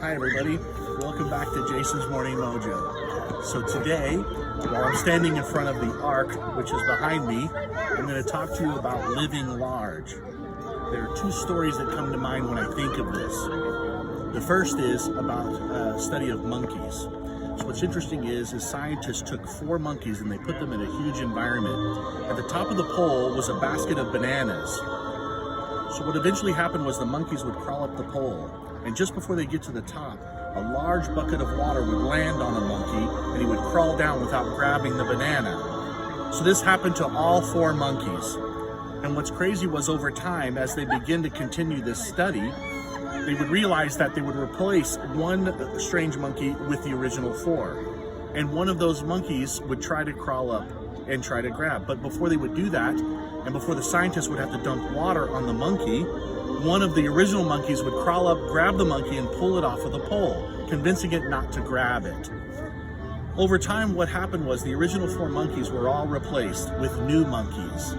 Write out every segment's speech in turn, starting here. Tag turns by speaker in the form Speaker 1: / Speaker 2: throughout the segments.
Speaker 1: Hi everybody, welcome back to Jason's Morning Mojo. So today, while I'm standing in front of the Ark, which is behind me, I'm going to talk to you about living large. There are two stories that come to mind when I think of this. The first is about a study of monkeys. So what's interesting is scientists took 4 monkeys and they put them in a huge environment. At the top of the pole was a basket of bananas. So what eventually happened was the monkeys would crawl up the pole, and just before they get to the top, a large bucket of water would land on a monkey and he would crawl down without grabbing the banana. So this happened to all 4 monkeys. And what's crazy was over time, as they begin to continue this study, they would realize that they would replace one strange monkey with the original 4. And one of those monkeys would try to crawl up and try to grab. But before they would do that, and before the scientists would have to dump water on the monkey, one of the original monkeys would crawl up, grab the monkey, and pull it off of the pole, convincing it not to grab it. Over time, what happened was the original 4 monkeys were all replaced with new monkeys.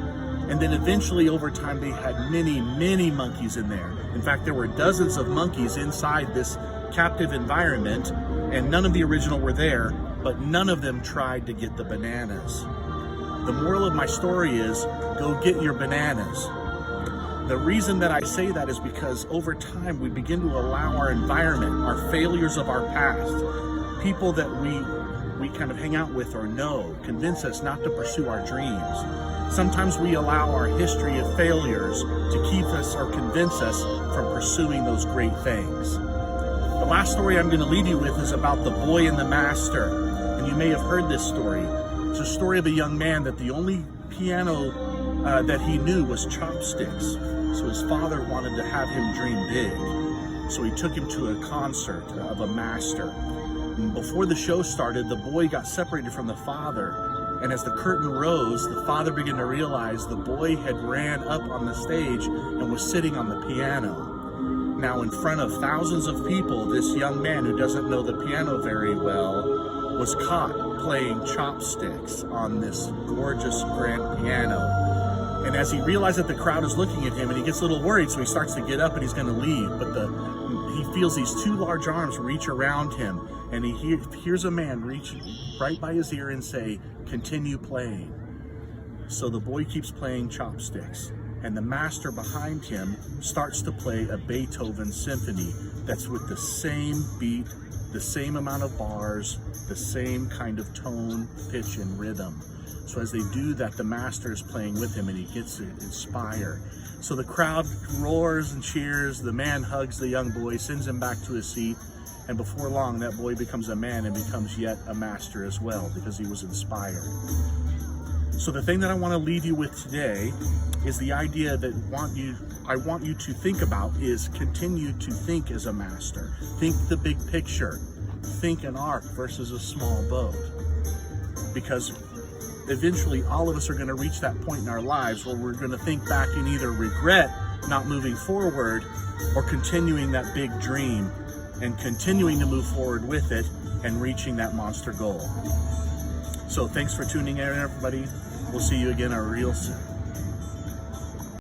Speaker 1: And then eventually, over time, they had many, many monkeys in there. In fact, there were dozens of monkeys inside this captive environment, and none of the original were there, but none of them tried to get the bananas. The moral of my story is, go get your bananas. The reason that I say that is because over time we begin to allow our environment, our failures of our past, people that we kind of hang out with or know, convince us not to pursue our dreams. Sometimes we allow our history of failures to keep us or convince us from pursuing those great things. The last story I'm going to leave you with is about the boy and the master. And you may have heard this story. It's a story of a young man that the only piano that he knew was chopsticks. So his father wanted to have him dream big. So he took him to a concert of a master. And before the show started, the boy got separated from the father. And as the curtain rose, the father began to realize the boy had ran up on the stage and was sitting on the piano. Now in front of thousands of people, this young man who doesn't know the piano very well was caught playing chopsticks on this gorgeous grand piano. And as he realized that the crowd is looking at him, and he gets a little worried, so he starts to get up and he's going to leave. But he feels these 2 large arms reach around him, and he hears a man reach right by his ear and say, "Continue playing." So the boy keeps playing chopsticks, and the master behind him starts to play a Beethoven symphony that's with the same beat, the same amount of bars, the same kind of tone, pitch, and rhythm. So as they do that, the master is playing with him and he gets inspired. So the crowd roars and cheers, the man hugs the young boy, sends him back to his seat, and before long that boy becomes a man and becomes yet a master as well because he was inspired. So the thing that I want to leave you with today is the idea that I want you to think about is continue to think as a master. Think the big picture. Think an ark versus a small boat. Because eventually all of us are going to reach that point in our lives where we're going to think back and either regret not moving forward or continuing that big dream and continuing to move forward with it and reaching that monster goal. So thanks for tuning in, everybody. We'll see you again real soon.